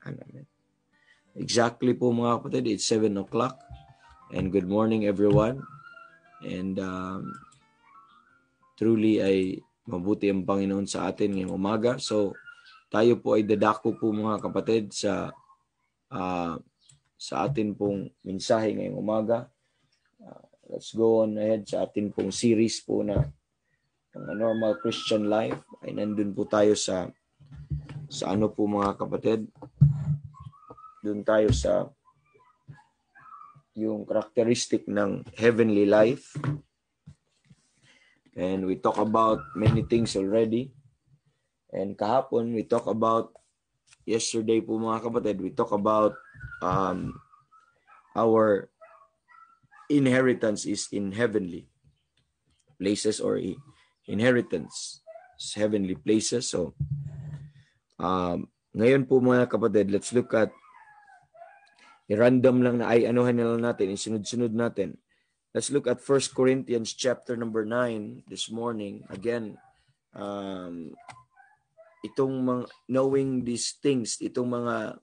Amen. Exactly po mga kapatid, it's 7 o'clock. And good morning everyone. And truly ay mabuti ang Panginoon sa atin ngayong umaga. So tayo po ay dadako po mga kapatid sa atin pong mensahe ngayong umaga. Let's go on ahead sa atin pong series po na Normal Christian Life. Ay nandun po tayo sa ano po mga kapatid. Doon tayo sa yung characteristic ng heavenly life. And we talk about many things already. And kahapon, we talk about, yesterday po mga kapatid, we talk about our inheritance is in heavenly places or inheritance is heavenly places. So, ngayon po mga kapatid, let's look at i-random lang na ay anuhan na lang natin, isunod-sunod natin. Let's look at 1 Corinthians chapter number 9 this morning. Again, itong mga, knowing these things, itong mga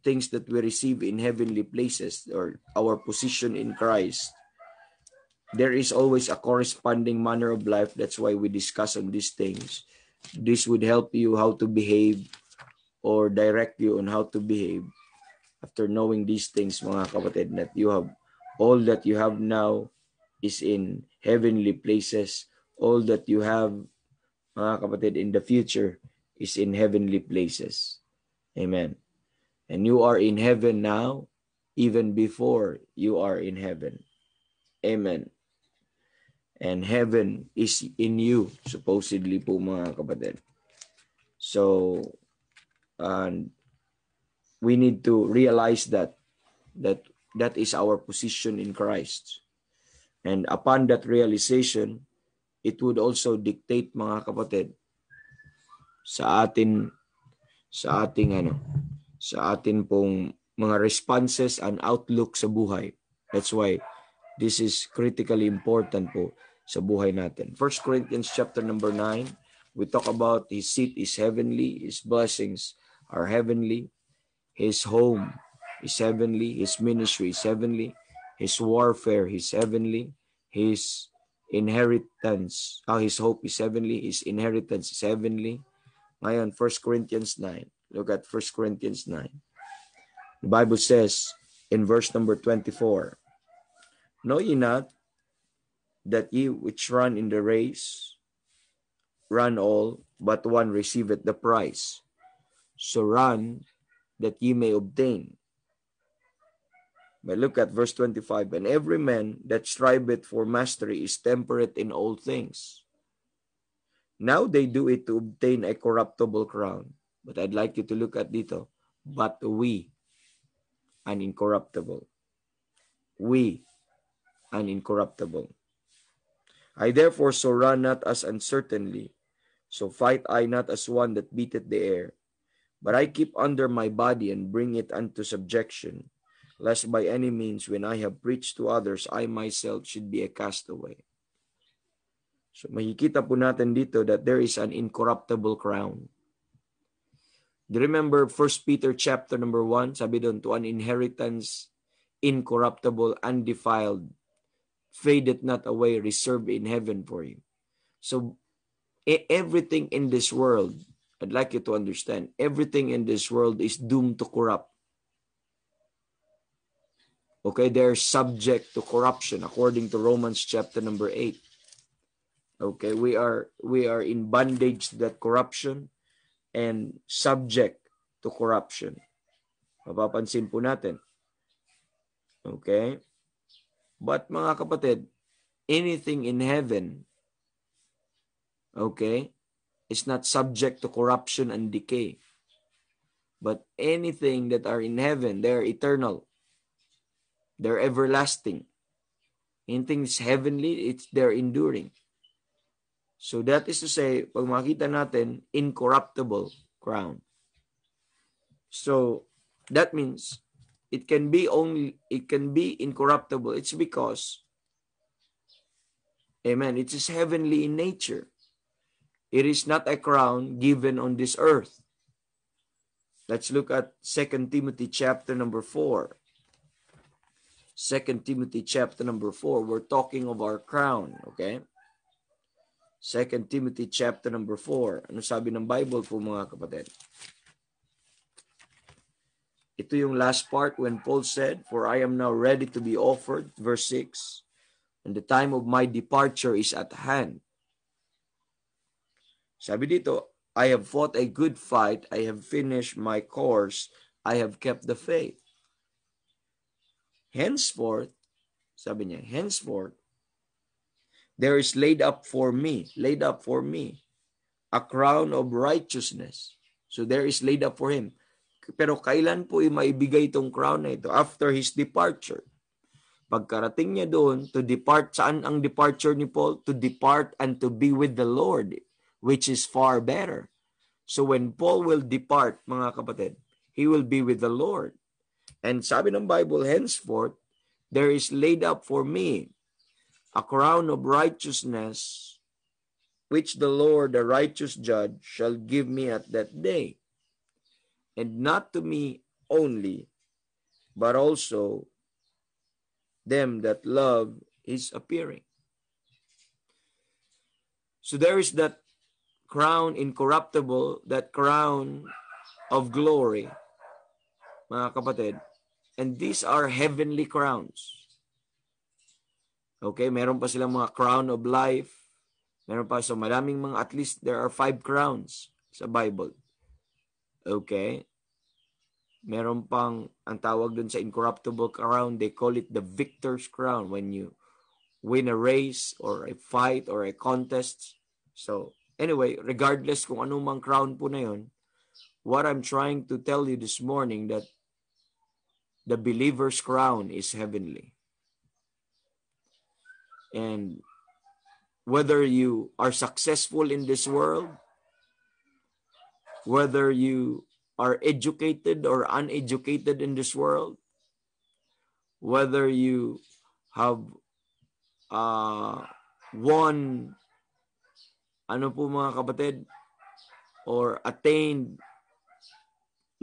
things that we receive in heavenly places or our position in Christ, there is always a corresponding manner of life. That's why we discuss on these things. This would help you how to behave or direct you on how to behave. After knowing these things, mga kapatid, that you have all that you have now is in heavenly places. All that you have, mga kapatid, in the future is in heavenly places. Amen. And you are in heaven now, even before you are in heaven. Amen. And heaven is in you, supposedly po mga kapatid. So, and we need to realize that is our position in Christ. And upon that realization, it would also dictate mga kapatid sa atin pong mga responses and outlook sa buhay. That's why this is critically important po sa buhay natin. 1 Corinthians chapter number 9, we talk about His seat is heavenly, His blessings are heavenly, His home is heavenly, His ministry is heavenly, His warfare is heavenly, His inheritance, His hope is heavenly, His inheritance is heavenly. Ngayon, 1 Corinthians 9. Look at 1 Corinthians 9. The Bible says in verse number 24, know ye not that ye which run in the race run all, but one receiveth the prize. So run that ye may obtain. But look at verse 25. And every man that striveth for mastery is temperate in all things. Now they do it to obtain a corruptible crown. But I'd like you to look at dito. But we, an incorruptible. We, an incorruptible. I therefore so run not as uncertainly, so fight I not as one that beateth the air. But I keep under my body and bring it unto subjection, lest by any means when I have preached to others, I myself should be a castaway. So makikita po natin dito that there is an incorruptible crown. Do you remember 1 Peter chapter number 1? Sabi doon, to an inheritance incorruptible, undefiled, fadeth not away, reserved in heaven for you. So everything in this world, I'd like you to understand, everything in this world is doomed to corrupt. Okay, they're subject to corruption according to Romans chapter number 8. Okay, we are in bondage to that corruption and subject to corruption. Mapapansin po natin. Okay? But mga kapatid, anything in heaven, okay, is not subject to corruption and decay. But anything that are in heaven, they're eternal. They're everlasting. Anything is heavenly, they're enduring. So that is to say, pag makita natin, incorruptible crown. So that means it can be incorruptible. It's because, amen, it is heavenly in nature. It is not a crown given on this earth. Let's look at 2 Timothy chapter number 4. 2 Timothy chapter number 4. We're talking of our crown, okay? 2 Timothy chapter number 4. Ano sabi ng Bible po mga kapatid? Ito yung last part when Paul said, "For I am now ready to be offered," verse 6, "and the time of my departure is at hand." Sabi dito, "I have fought a good fight, I have finished my course, I have kept the faith. Henceforth," sabi niya, henceforth, "there is laid up for me, a crown of righteousness." So there is laid up for him. Pero kailan po maibigay itong crown na ito? After his departure. Pagkarating niya doon, to depart, saan ang departure ni Paul? To depart and to be with the Lord, which is far better. So when Paul will depart, mga kapatid, he will be with the Lord. And sabi ng Bible, henceforth, there is laid up for me a crown of righteousness, which the Lord, the righteous judge, shall give me at that day. And not to me only, but also them that love his appearing. So there is that crown incorruptible, that crown of glory, mga kapatid. And these are heavenly crowns. Okay, meron pa silang mga crown of life. Meron pa, so maraming mga, at least there are 5 crowns sa Bible. Okay. Meron pang, ang tawag dun sa incorruptible crown, they call it the victor's crown when you win a race or a fight or a contest. So, anyway, regardless kung anumang crown po na yun, what I'm trying to tell you this morning that the believer's crown is heavenly. And whether you are successful in this world, whether you are educated or uneducated in this world, whether you have won, ano po mga kapatid, or attained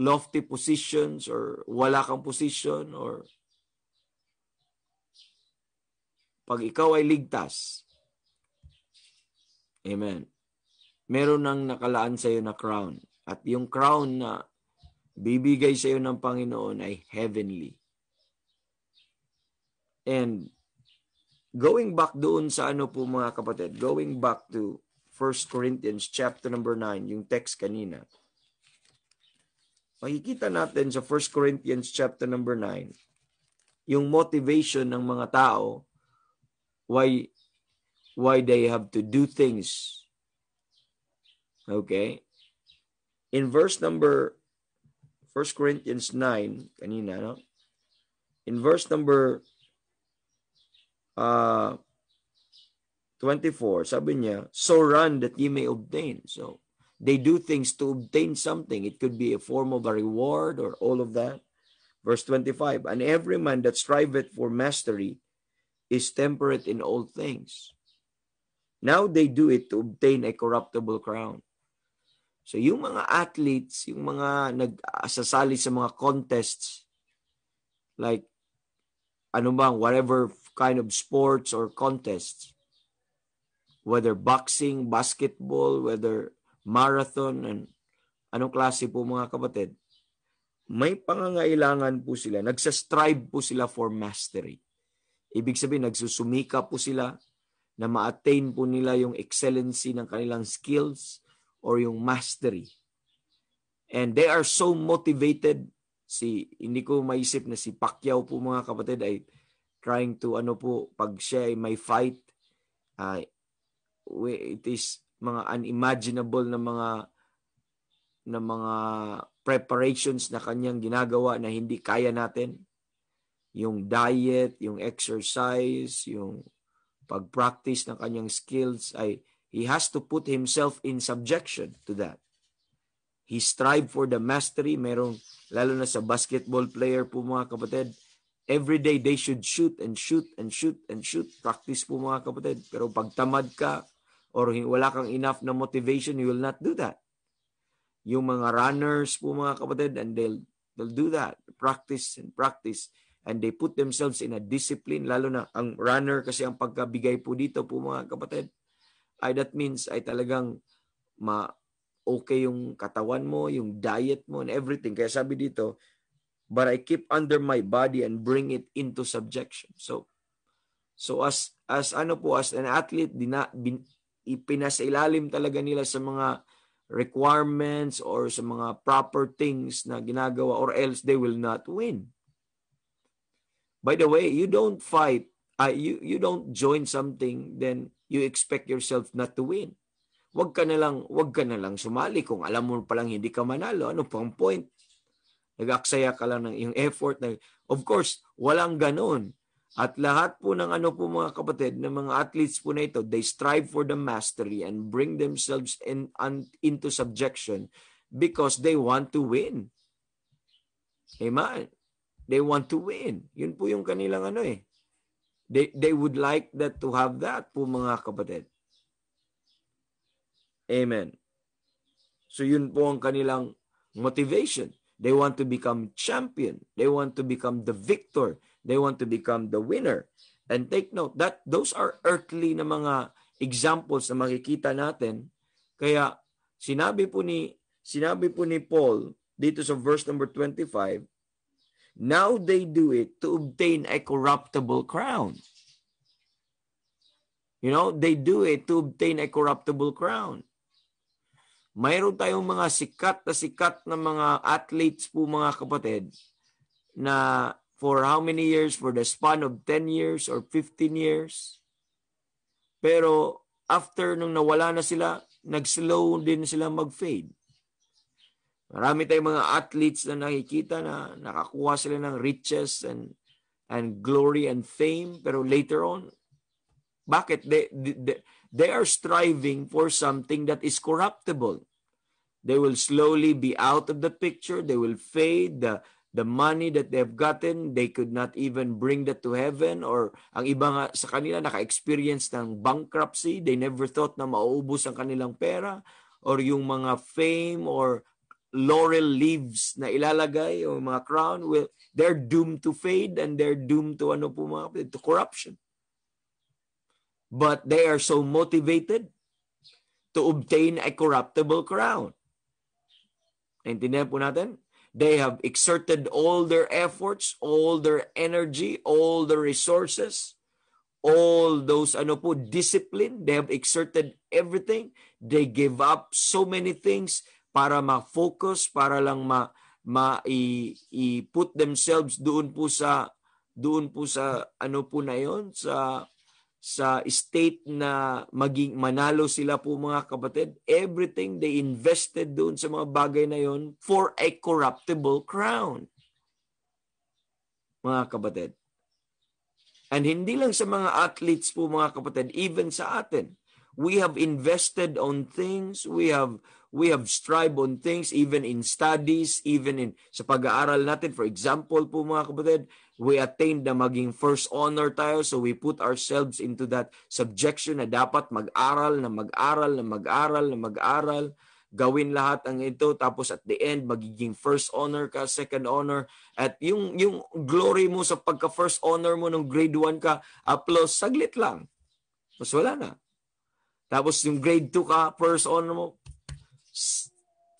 lofty positions, or wala kang position, or pag ikaw ay ligtas, amen, meron nang nakalaan sa iyo na crown. At yung crown na bibigay sa iyo ng Panginoon ay heavenly. And going back doon sa ano po mga kapatid, going back to 1 Corinthians chapter number 9, yung text kanina. Makikita natin sa 1 Corinthians chapter number 9, yung motivation ng mga tao, why they have to do things. Okay? In verse number 1 Corinthians 9, kanina, no? In verse number 24, sabi niya, "So run that ye may obtain." So, they do things to obtain something. It could be a form of a reward or all of that. Verse 25, "And every man that striveth for mastery is temperate in all things. Now they do it to obtain a corruptible crown." So yung mga athletes, yung mga nag-asasali sa mga contests, like whatever kind of sports or contests, whether boxing, basketball, whether marathon, and anong klase po mga kapatid, may pangangailangan po sila, nagsastrive po sila for mastery. Ibig sabihin, nagsusumika po sila na ma-attain po nila yung excellency ng kanilang skills or yung mastery. And they are so motivated. Hindi ko maisip na si Pacquiao po mga kapatid ay trying to pag siya ay may fight, it is mga unimaginable na mga preparations na kanyang ginagawa na hindi kaya natin. Yung diet, yung exercise, yung pag-practice ng kanyang skills, ay he has to put himself in subjection to that. He strive for the mastery. Merong, lalo na sa basketball player po mga kapatid, every day they should shoot and shoot and shoot and shoot. Practice po mga kapatid. Pero pag tamad ka or wala kang enough na motivation, you will not do that. yung mga runners po mga kapatid, and they'll do that, practice and practice, and they put themselves in a discipline, lalo na ang runner kasi ang pagkabigay po dito po mga kapatid, ay that means ay talagang okay yung katawan mo, yung diet mo and everything. Kaya sabi dito, but I keep under my body and bring it into subjection. So as an athlete, ipinasailalim talaga nila sa mga requirements or sa mga proper things na ginagawa, or else they will not win. By the way, you don't fight, you don't join something then you expect yourself not to win. Wag ka na lang sumali kung alam mo palang hindi ka manalo. Ano pang point? Nag-aksaya ka lang ng yung effort. Of course, walang ganon. At lahat po ng mga kapatid, ng mga athletes po na ito, they strive for the mastery and bring themselves into subjection because they want to win. Amen. They want to win. Yun po yung kanilang They would like that to have that po mga kapatid. Amen. So yun po ang kanilang motivation. They want to become champion. They want to become the victor. They want to become the winner. And take note that those are earthly na mga examples na makikita natin. Kaya sinabi po ni Paul dito sa verse number 25, now they do it to obtain a corruptible crown. They do it to obtain a corruptible crown. Mayroon tayong mga sikat na mga athletes po mga kapatid na for how many years? For the span of 10 years or 15 years. Pero after nung nawala na sila, nag-slow din sila mag-fade. Marami tayong mga athletes na nakikita na nakakuha sila ng riches and glory and fame, pero later on, bakit? They are striving for something that is corruptible. They will slowly be out of the picture. They will fade. The money that they've gotten, they could not even bring that to heaven. Or ang iba nga sa kanila naka-experience ng bankruptcy. They never thought na mauubos ang kanilang pera. Or yung mga fame or laurel leaves na ilalagay o mga crown, they're doomed to fade and they're doomed to to corruption. But they are so motivated to obtain a corruptible crown. Naintindihan po natin? They have exerted all their efforts, all their energy, all their resources, all those discipline. They have exerted everything. They give up so many things para ma-focus, para lang i-put themselves doon po sa na yon, sa state na maging manalo sila po mga kapatid. Everything they invested doon sa mga bagay na yon for a corruptible crown. Mga kapatid. And hindi lang sa mga athletes po mga kapatid, even sa atin. We have invested on things, we have strived on things, even in studies, even sa pag-aaral natin. For example po mga kapatid, we attained na maging first honor tayo, so we put ourselves into that subjection na dapat mag-aral, gawin lahat ang ito, tapos at the end, magiging first honor ka, second honor, at yung glory mo sa pagka-first honor mo nung grade 1 ka, applause, saglit lang. Mas wala na. Tapos yung grade 2 ka, first honor mo,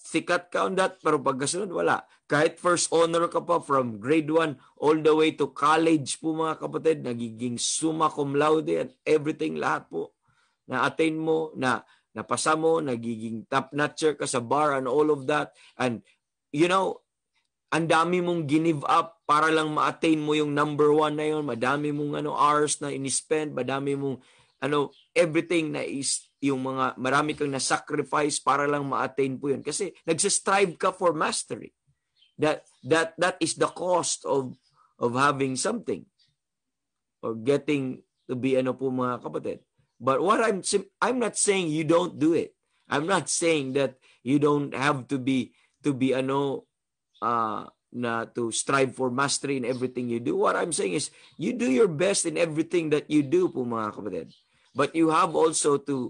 sikat ka on that, pero pagkasunod, wala. Kahit first honor ka pa from grade 1 all the way to college po mga kapatid, nagiging summa cum laude at everything, lahat po na-attain mo, na napasa mo, nagiging top-notcher ka sa bar and all of that. And ang dami mong give up para lang ma-attain mo yung number 1 na yun. Madami mong hours na in-spend, madami mong everything na is yung marami kang na-sacrifice para lang ma-attain po yun. Kasi nagsistrive ka for mastery. That is the cost of having something or getting to be po mga kapatid. But what I'm not saying you don't do it. I'm not saying that you don't have to be to strive for mastery in everything you do. What I'm saying is you do your best in everything that you do po mga kapatid. But you have also to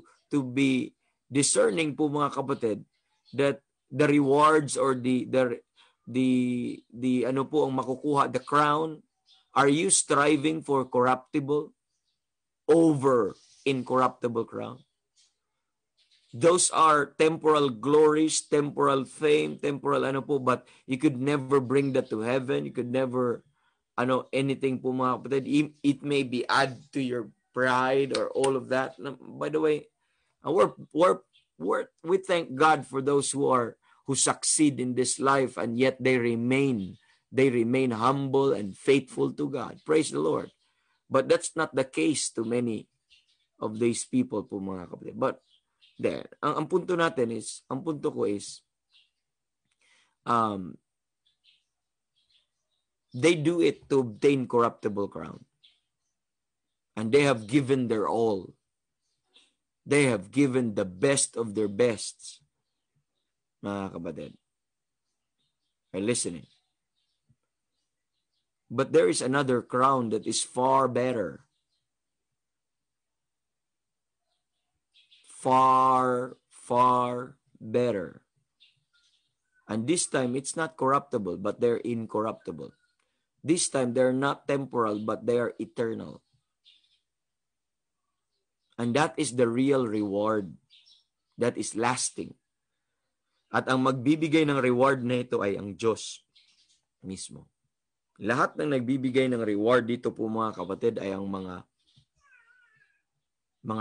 be discerning po mga kapatid that the rewards or the ano po ang makukuha, the crown? Are you striving for corruptible over incorruptible crown? Those are temporal glories, temporal fame, temporal ano po, but you could never bring that to heaven. You could never anything po mga kapatid. It may be add to your pride or all of that. By the way, we thank God for those who succeed in this life and yet they remain humble and faithful to God. Praise the Lord. But that's not the case to many of these people po mga kapatid. But there, ang punto ko is they do it to obtain corruptible crown. And they have given their all. They have given the best of their bests. Mga kapatid, are listening. But there is another crown that is far better. Far, far better. And this time, it's not corruptible, but they're incorruptible. This time, they're not temporal, but they are eternal. And that is the real reward that is lasting. At ang magbibigay ng reward na ito ay ang Diyos mismo. Lahat ng nagbibigay ng reward dito po mga kapatid ay ang mga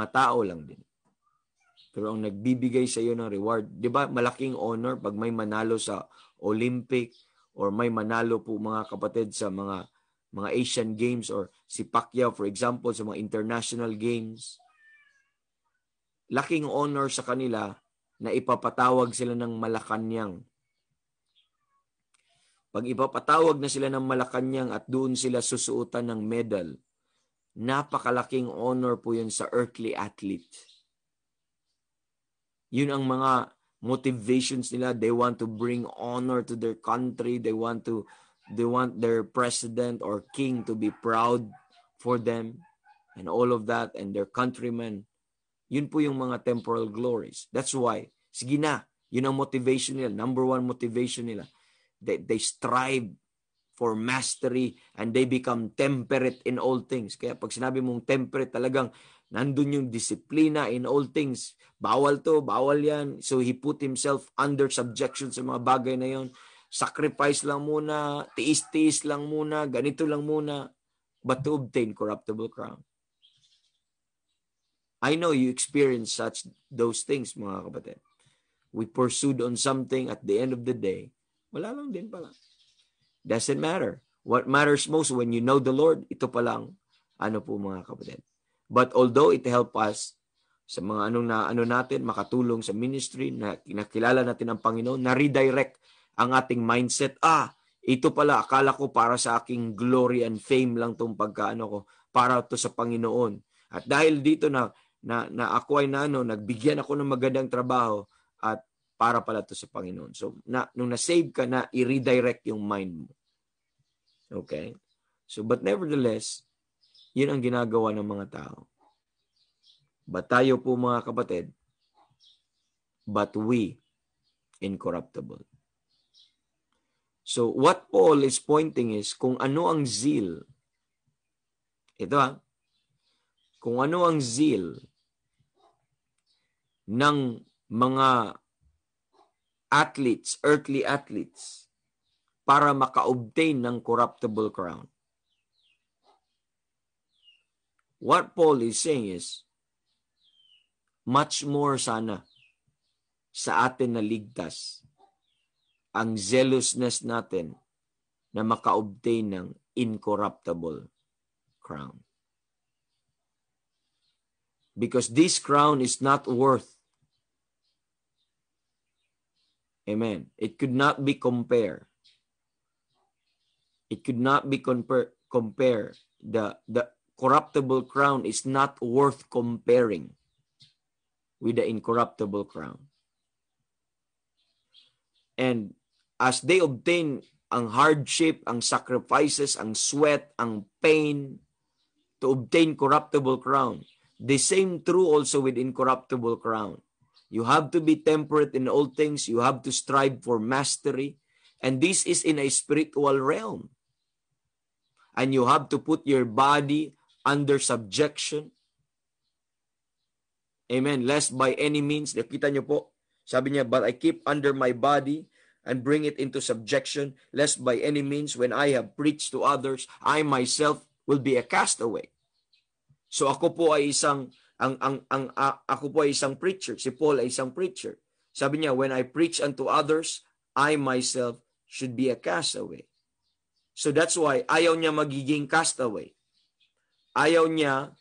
tao lang din. Pero ang nagbibigay sa iyo ng reward, di ba malaking honor pag may manalo sa Olympic or may manalo po mga kapatid sa mga Asian Games or si Pacquiao for example sa mga international games. Laking honor sa kanila na ipapatawag sila ng Malacanang. Pag ipapatawag na sila ng Malacanang at doon sila susuotan ng medal, napakalaking honor po yun sa earthly athlete. Yun ang mga motivations nila. They want to bring honor to their country. They want their president or king to be proud for them and all of that and their countrymen. Yun po yung mga temporal glories. That's why, sige na, yun ang motivation nila. Number one motivation nila. They strive for mastery and they become temperate in all things. Kaya pag sinabi mong temperate, talagang nandun yung disiplina in all things. Bawal to, bawal yan. So he put himself under subjection sa mga bagay na yon. Sacrifice lang muna, tiis-tiis lang muna, ganito lang muna, but to obtain corruptible crown. I know you experience those things, mga kapatid. We pursued on something, at the end of the day, wala lang din pala. Doesn't matter. What matters most when you know the Lord, ito pa lang, po mga kapatid. But although it help us sa mga natin, makatulong sa ministry, na kinakilala natin ang Panginoon, na-redirect ang ating mindset. Ito pala, akala ko para sa aking glory and fame lang itong pagkaano ko, para to sa Panginoon. At dahil dito na ako ay nagbigyan ako ng magandang trabaho at para pala to sa Panginoon. So, nung na-save ka na, i-redirect yung mind mo. Okay? So, but nevertheless, yun ang ginagawa ng mga tao. But tayo po mga kapatid, but we, incorruptible. So, what Paul is pointing is, kung ano ang zeal, kung ano ang zeal ng mga athletes, earthly athletes, para maka-obtain ng corruptible crown. What Paul is saying is, much more sana sa atin na ligtas ang zealousness natin na maka-obtain ng incorruptible crown. Because this crown is not worth. Amen. It could not be compared. It could not be compared. The corruptible crown is not worth comparing with the incorruptible crown. And as they obtain ang hardship, ang sacrifices, ang sweat, ang pain to obtain corruptible crown, the same true also with incorruptible crown. You have to be temperate in all things. You have to strive for mastery. And this is in a spiritual realm. And you have to put your body under subjection. Amen. Lest by any means, nakita nyo po, sabi niya, but I keep under my body and bring it into subjection, lest by any means, when I have preached to others, I myself will be a castaway. So ako po ay isang ako po ay isang preacher. Si Paul ay isang preacher. Sabi niya, when I preach unto others, I myself should be a castaway. So that's why ayaw niya magiging castaway. Ayaw niya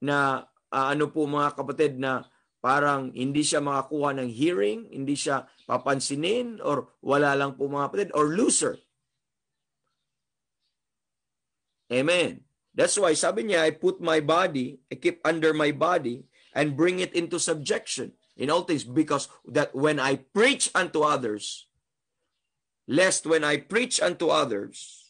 na ano po mga kapatid, na parang hindi siya makakuha ng hearing, hindi siya papansinin, or wala lang po mga kapatid, or loser. Amen. That's why sabi niya, I put my body, I keep under my body, and bring it into subjection in all things, because that when I preach unto others, lest when I preach unto others,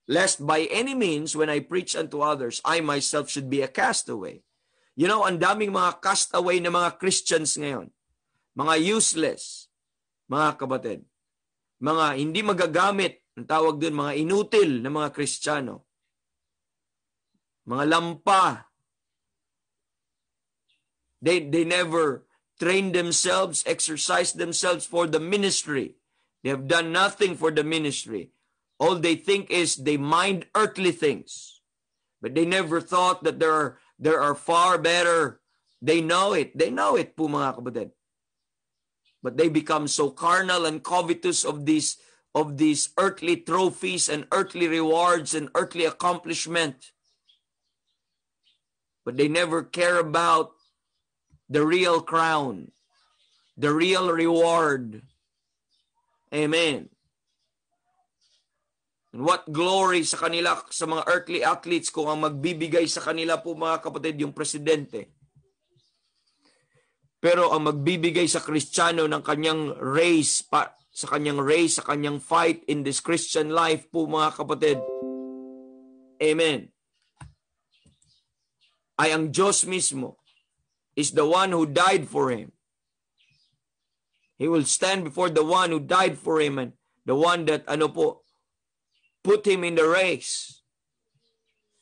lest by any means when I preach unto others, I myself should be a castaway. You know, ang daming mga castaway na mga Christians ngayon. Mga useless, mga kapatid. Mga hindi magagamit, ang tawag doon, mga inutil na mga Kristiyano. Mga lampa. They never train themselves, exercise themselves for the ministry. They have done nothing for the ministry. All they think is they mind earthly things. But they never thought that there are far better. They know it. They know it po mga kapatid. But they become so carnal and covetous of these earthly trophies and earthly rewards and earthly accomplishment. But they never care about the real crown, the real reward. Amen. And what glory sa kanila, sa mga earthly athletes, kung ang magbibigay sa kanila po mga kapatid yung presidente. Pero ang magbibigay sa Kristiyano ng kanyang race, sa kanyang fight in this Christian life po mga kapatid. Amen. Ay ang Diyos mismo is the one who died for him. He will stand before the one who died for him and the one that put him in the race.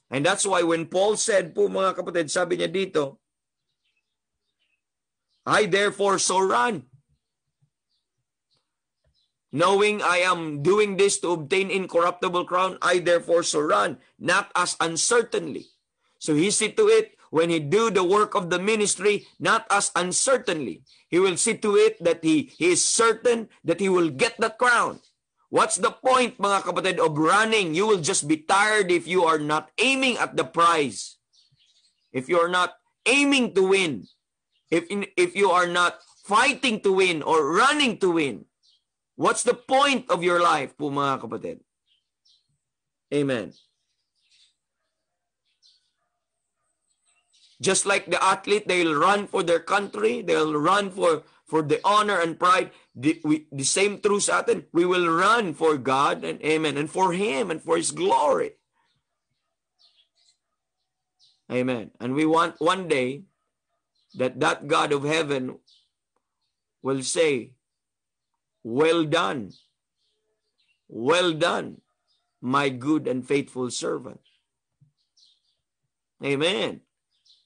And that's why when Paul said po mga kapatid, sabi niya dito, I therefore so run, knowing I am doing this to obtain incorruptible crown, I therefore so run, not as uncertainly. So he see to it, when he do the work of the ministry, not as uncertainly. He will see to it that he is certain that he will get the crown. What's the point, mga kapatid, of running? You will just be tired if you are not aiming at the prize. If you are not aiming to win. If you are not fighting to win or running to win. What's the point of your life po mga kapatid? Amen. Just like the athlete, they'll run for their country, they'll run for the honor and pride. The same truth sa atin, we will run for God and amen, and for Him and for His glory. Amen. And we want one day that God of heaven will say, well done, my good and faithful servant. Amen.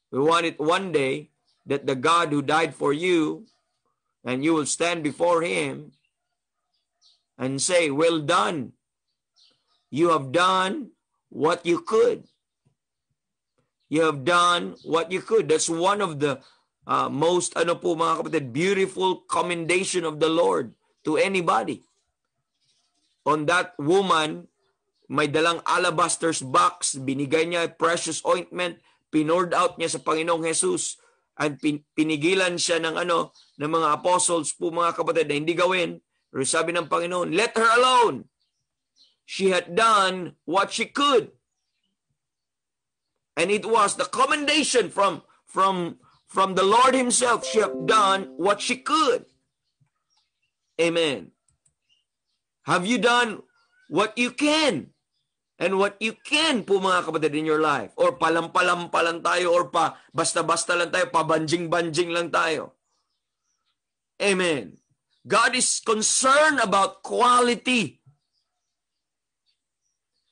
We want it one day that the God who died for you, and you will stand before Him and say, well done. You have done what you could. You have done what you could. That's one of the most, mga kapatid, beautiful commendation of the Lord to anybody. On that woman, may dalang alabaster's box, binigay niya precious ointment, pinoured out niya sa Panginoong Jesus, at pinigilan siya ng mga apostles po mga kapatid na hindi gawin. Pero sabi ng Panginoon, let her alone. She had done what she could. And it was the commendation from the Lord Himself. She had done what she could. Amen. Have you done what you can? And what you can po mga kapatid in your life. Or palampa lang tayo, or basta-basta lang tayo, pabanjing-banjing lang tayo. Amen. God is concerned about quality.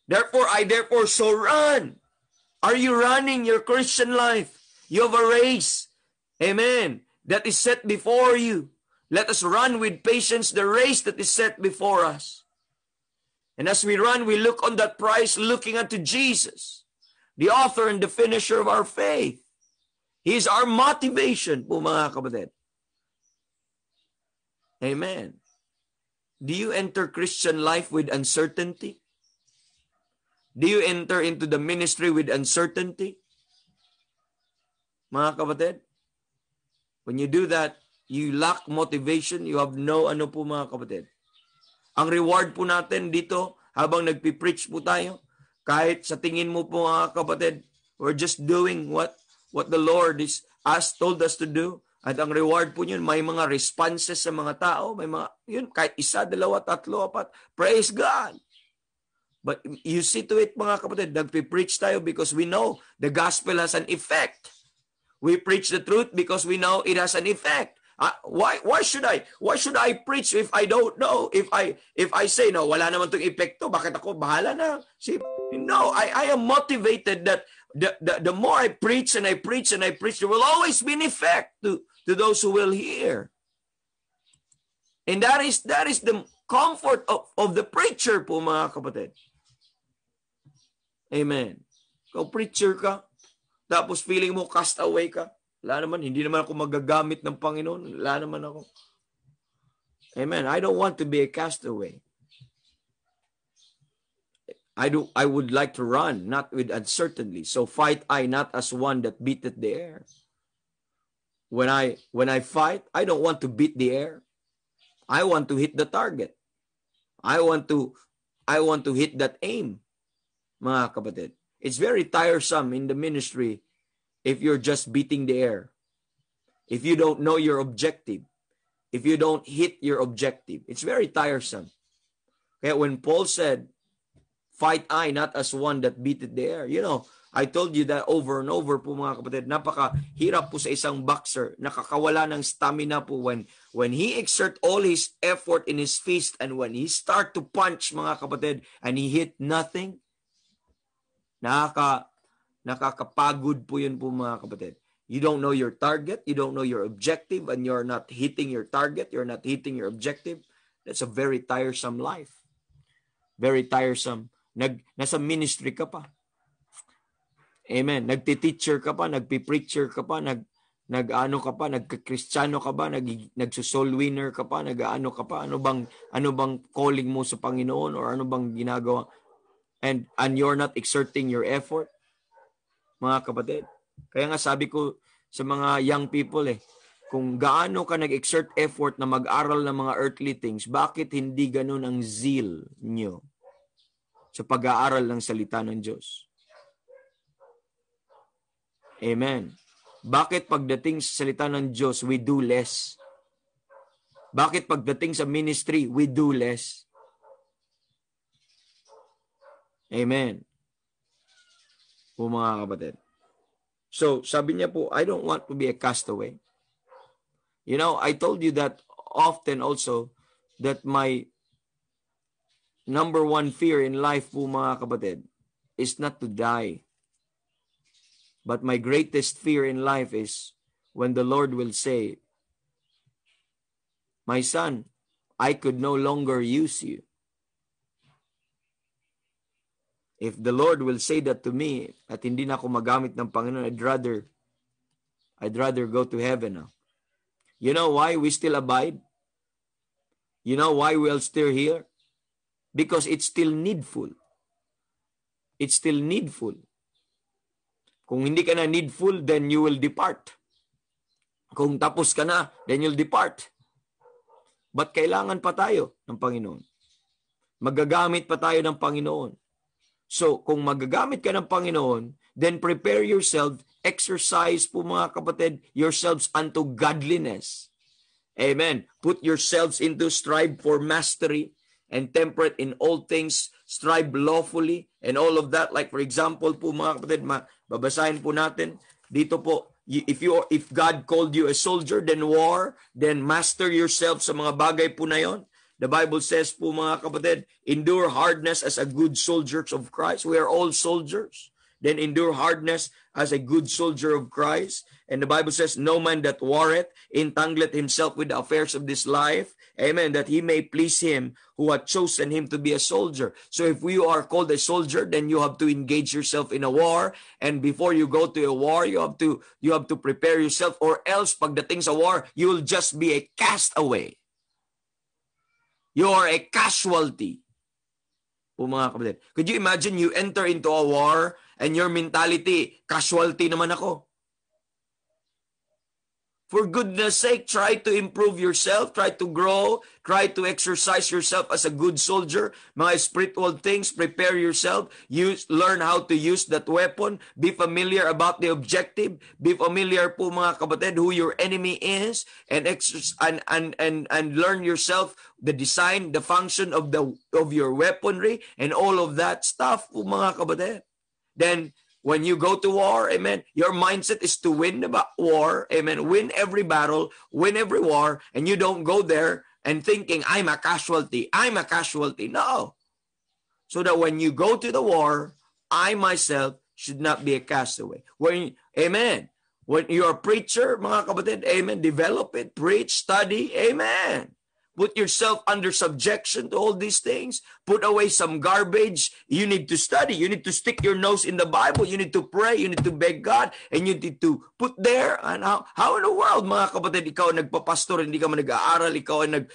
Therefore, so run. Are you running your Christian life? You have a race. Amen. That is set before you. Let us run with patience the race that is set before us. And as we run, we look on that prize, looking unto Jesus, the author and the finisher of our faith. He is our motivation po, mga kapatid. Amen. Do you enter Christian life with uncertainty? Do you enter into the ministry with uncertainty? Mga kapatid, when you do that, you lack motivation, you have no ano po mga kapatid. Ang reward po natin dito, habang nagpipreach po tayo, kahit sa tingin mo po mga kapatid, we're just doing what the Lord told us to do. At ang reward po yun, may mga responses sa mga tao, may mga, yun, kahit isa, dalawa, tatlo, apat, praise God. But you see to it mga kapatid, nagpipreach tayo because we know the gospel has an effect. We preach the truth because we know it has an effect. Why should I preach if I don't know? If I say no, wala naman tong epekto, bakit ako bahala na? See, no, I am motivated that the more I preach and I preach and I preach, there will always be an effect to those who will hear. And that is the comfort of the preacher po mga kapatid. Amen. Ikaw preacher ka, tapos feeling mo cast away ka. Wala naman, hindi naman ako magagamit ng Panginoon. Wala naman ako. Amen. I don't want to be a castaway. I would like to run, not with uncertainty. So fight I not as one that beateth the air. When I fight, I don't want to beat the air. I want to hit the target. I want to hit that aim. Mga kapatid, it's very tiresome in the ministry if you're just beating the air, if you don't know your objective, if you don't hit your objective, it's very tiresome. Okay, when Paul said, fight I not as one that beateth the air, you know, I told you that over and over po mga kapatid, napakahirap po sa isang boxer, nakakawala ng stamina po when he exert all his effort in his fist and when he start to punch mga kapatid and he hit nothing, nakakapagod po yun po mga kapatid. You don't know your target, you don't know your objective, and you're not hitting your target, you're not hitting your objective. That's a very tiresome life. Very tiresome. Nasa ministry ka pa. Amen. Nagti-teacher ka pa, nagpi-preacher ka pa, nag-ano ka pa, nagka-Kristiyano ka ba, nagso-soul winner ka pa, nag-ano ka pa, ano bang calling mo sa Panginoon or ano bang ginagawa? And you're not exerting your effort. Mga kapatid. Kaya nga sabi ko sa mga young people kung gaano ka nag-exert effort na mag-aral ng mga earthly things, bakit hindi ganun ang zeal nyo sa pag-aaral ng salita ng Diyos? Amen. Bakit pagdating sa salita ng Diyos, we do less? Bakit pagdating sa ministry, we do less? Amen. Po mga kapatid. So, sabi niya po, I don't want to be a castaway. You know, I told you that often also that my number one fear in life po mga kapatid is not to die. But my greatest fear in life is when the Lord will say, my son, I could no longer use you. If the Lord will say that to me at hindi na ako magamit ng Panginoon, I'd rather go to heaven now. You know why we still abide? You know why we're still here? Because it's still needful. It's still needful. Kung hindi ka na needful, then you will depart. Kung tapos ka na, then you'll depart. But kailangan pa tayo ng Panginoon. Magagamit pa tayo ng Panginoon. So, kung magagamit ka ng Panginoon, then prepare yourself, exercise po mga kapatid, yourselves unto godliness. Amen. Put yourselves into strive for mastery and temperate in all things, strive lawfully and all of that. Like for example po mga kapatid, babasahin po natin dito po if God called you a soldier, then war, then master yourself sa mga bagay po na yon. The Bible says po mga kapatid, endure hardness as a good soldiers of Christ. We are all soldiers. Then endure hardness as a good soldier of Christ. And the Bible says, no man that warreth entangleth himself with the affairs of this life. Amen. That he may please him who hath chosen him to be a soldier. So if you are called a soldier, then you have to engage yourself in a war. And before you go to a war, you have to prepare yourself, or else pagdating sa war, you will just be a castaway. You are a casualty. O mga kapatid, could you imagine you enter into a war and your mentality, casualty naman ako? For goodness sake, try to improve yourself, try to grow, try to exercise yourself as a good soldier. Mga spiritual things, prepare yourself, learn how to use that weapon, be familiar about the objective, be familiar po mga kapatid who your enemy is, and learn yourself the design, the function of your weaponry, and all of that stuff po mga kapatid. Then when you go to war, amen, your mindset is to win the war, amen, win every battle, win every war, and you don't go there and thinking, I'm a casualty. No. So that when you go to the war, I myself should not be a castaway. Amen. When you're a preacher, mga kapatid, amen, develop it, preach, study, amen. Put yourself under subjection to all these things. Put away some garbage. You need to study. You need to stick your nose in the Bible. You need to pray. You need to beg God. And you need to put there. And how in the world, mga kapatid, ikaw nagpapastor, hindi ka man nag-aaral, ikaw ay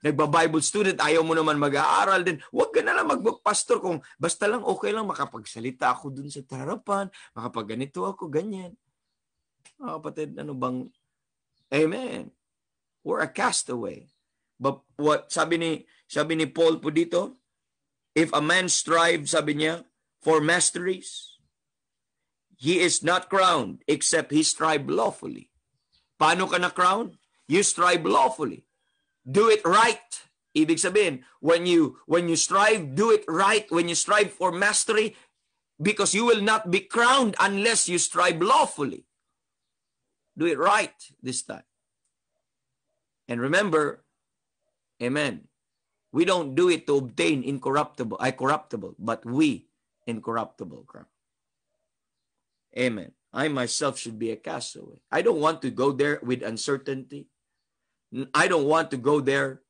nagba-Bible student, ayaw mo naman mag-aaral din. Huwag ka na lang magpapastor kung basta lang okay lang makapagsalita ako dun sa harapan, makapagganito ako, ganyan. Mga kapatid, ano bang, amen. We're a castaway. But what sabi ni Paul po dito, if a man strive, sabi niya, for masteries, he is not crowned except he strive lawfully. Paano ka na crowned? You strive lawfully. Do it right. Ibig sabihin, when you strive, do it right. When you strive for mastery, because you will not be crowned unless you strive lawfully. Do it right this time. And remember, amen, we don't do it to obtain corruptible, but we incorruptible crown. Amen. I myself should be a castaway. I don't want to go there with uncertainty. I don't want to go there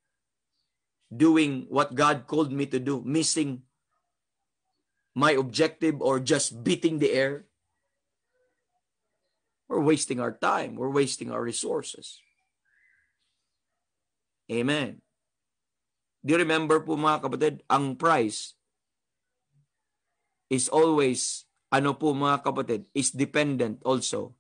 doing what God called me to do, missing my objective or just beating the air. We're wasting our time. We're wasting our resources. Amen. Do you remember po mga kapatid, ang price is always, mga kapatid, is dependent also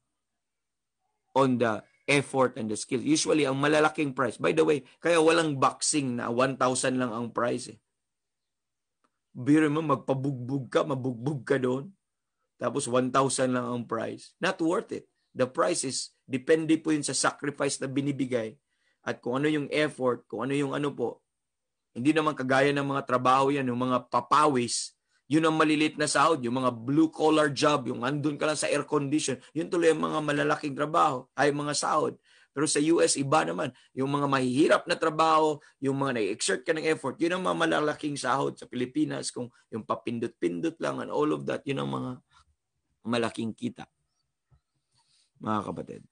on the effort and the skill. Usually, ang malalaking price, by the way, kaya walang boxing na 1,000 lang ang price eh. Biro mo, mabugbog ka doon, tapos 1,000 lang ang price. Not worth it. The price is, depende po yun sa sacrifice na binibigay at kung ano yung effort, kung ano yung po. Hindi naman kagaya ng mga trabaho yan, yung mga papawis, yun ang malilit na sahod, yung mga blue-collar job, yung andun ka lang sa air condition, yun tuloy ang mga malalaking trabaho, ay mga sahod. Pero sa US, iba naman. Yung mga mahihirap na trabaho, yung mga nai-exert ka ng effort, yun ang mga malalaking sahod sa Pilipinas, kung yung papindot-pindot lang and all of that, yun ang mga malaking kita. Mga kapatid.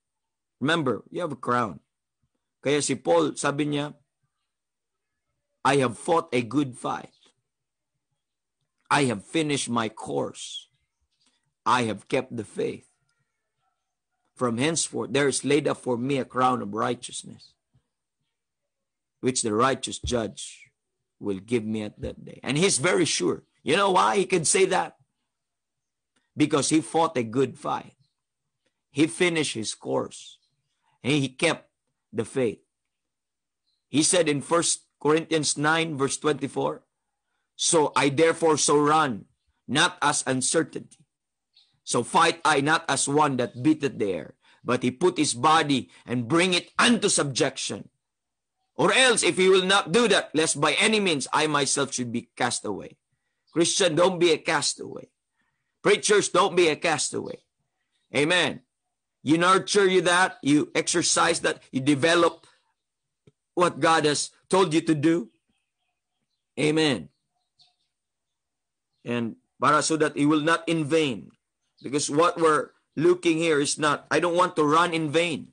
Remember, you have a crown. Kaya si Paul, sabi niya, I have fought a good fight. I have finished my course. I have kept the faith. From henceforth, there is laid up for me a crown of righteousness, which the righteous judge will give me at that day. And he's very sure. You know why he could say that? Because he fought a good fight. He finished his course. And he kept the faith. He said in 1 Corinthians 9 verse 24, so I therefore so run, not as uncertainty. So fight I not as one that beateth the air, but he put his body and bring it unto subjection. Or else, if he will not do that, lest by any means I myself should be cast away. Christian, don't be a castaway. Preachers, don't be a castaway. Amen. You nurture that. You exercise that. You develop what God has told you to do. Amen. And para so that you will not in vain. Because what we're looking here is not, I don't want to run in vain.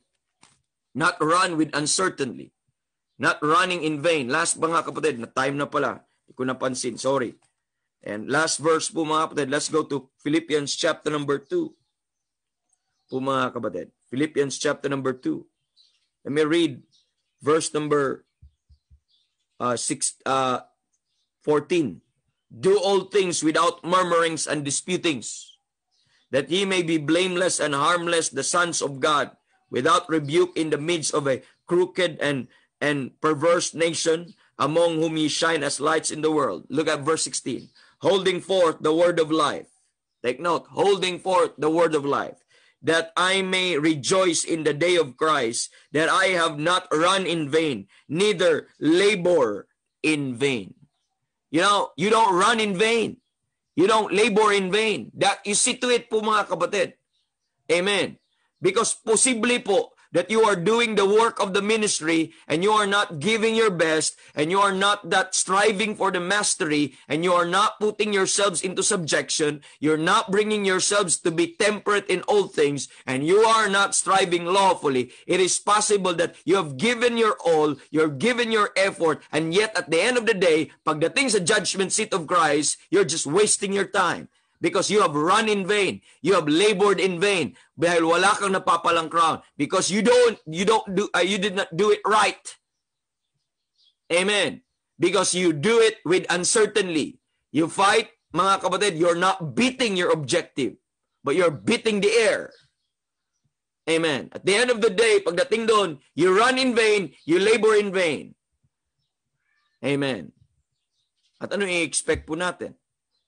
Not run with uncertainty. Not running in vain. Last mga kapatid, na time na pala. Hindi ko napansin, sorry. And last verse po mga kapatid, let's go to Philippians chapter number 2. Po mga kapatid. Philippians chapter number 2. Let me read verse number 14. Do all things without murmurings and disputings, that ye may be blameless and harmless, the sons of God, without rebuke in the midst of a crooked and perverse nation, among whom ye shine as lights in the world. Look at verse 16. Holding forth the word of life. Take note, holding forth the word of life, that I may rejoice in the day of Christ, that I have not run in vain, neither labor in vain. You know, you don't run in vain. You don't labor in vain. That you see to it po mga kapatid. Amen. Because possibly po that you are doing the work of the ministry and you are not giving your best and you are not that striving for the mastery and you are not putting yourselves into subjection, you're not bringing yourselves to be temperate in all things, and you are not striving lawfully. It is possible that you have given your all, you're given your effort, and yet at the end of the day, pagdating sa judgment seat of Christ, you're just wasting your time. Because you have run in vain. You have labored in vain. Dahil wala kang napapalang crown. Because you did not do it right. Amen. Because you do it with uncertainty. You fight, mga kapatid, you're not beating your objective, but you're beating the air. Amen. At the end of the day, pagdating doon, you run in vain, you labor in vain. Amen. At ano i-expect po natin?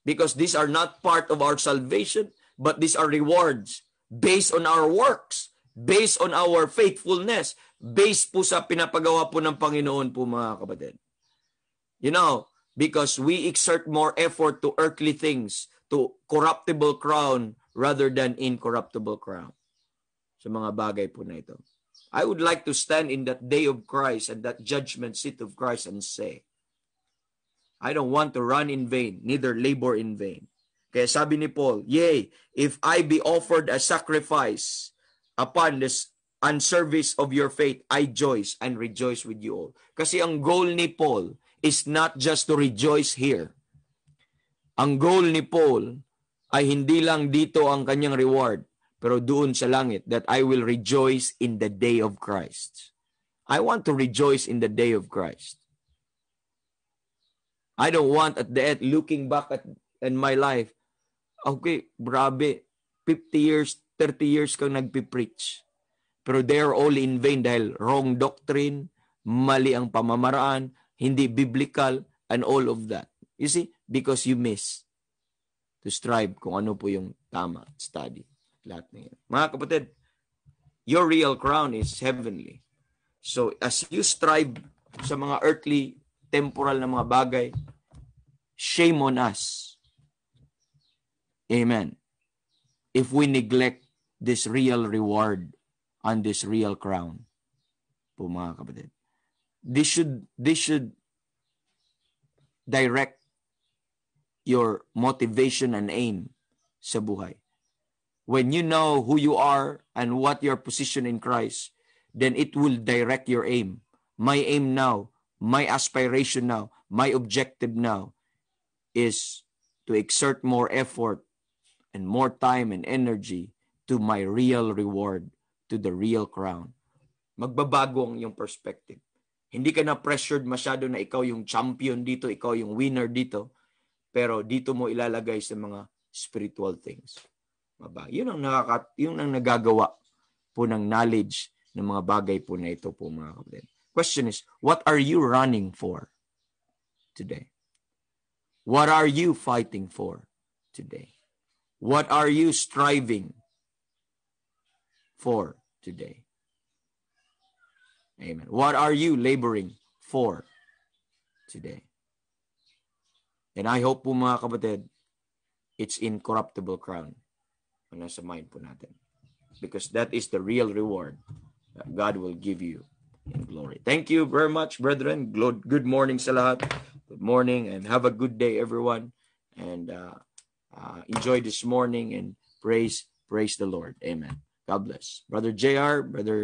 Because these are not part of our salvation, but these are rewards based on our works, based on our faithfulness, based po sa pinapagawa po ng Panginoon po mga kapatid. You know, because we exert more effort to earthly things, to corruptible crown rather than incorruptible crown. Sa mga bagay po na ito. I would like to stand in that day of Christ and that judgment seat of Christ and say, I don't want to run in vain, neither labor in vain. Kaya sabi ni Paul, yea, if I be offered a sacrifice upon this unservice of your faith, I joy and rejoice with you all. Kasi ang goal ni Paul is not just to rejoice here. Ang goal ni Paul ay hindi lang dito ang kanyang reward, pero doon sa langit, that I will rejoice in the day of Christ. I want to rejoice in the day of Christ. I don't want at the end, looking back at in my life, okay, grabe, 50 years, 30 years kang nagpipreach. Pero they're all in vain dahil wrong doctrine, mali ang pamamaraan, hindi biblical, and all of that. You see, because you miss to strive kung ano po yung tama study. Lahat na yan. Mga kapatid, your real crown is heavenly. So as you strive sa mga earthly, temporal na mga bagay, shame on us. Amen. If we neglect this real reward and this real crown. Po mga kapatid. This should direct your motivation and aim sa buhay. When you know who you are and what your position in Christ, then it will direct your aim. My aim now, my aspiration now, my objective now is to exert more effort and more time and energy to my real reward, to the real crown. Magbabago ang iyong perspective. Hindi ka na pressured masyado na ikaw yung champion dito, ikaw yung winner dito, pero dito mo ilalagay sa mga spiritual things. Yun ang nagagawa po ng knowledge ng mga bagay po na ito po mga kapatid. Question is, what are you running for today? What are you fighting for today? What are you striving for today? Amen. What are you laboring for today? And I hope po mga kapatid, it's incorruptible crown ang nasa mind po natin. because that is the real reward that God will give you in glory. Thank you very much, brethren. Good morning sa lahat. Good morning, and have a good day, everyone. And enjoy this morning and praise the Lord. Amen. God bless. Brother JR, Brother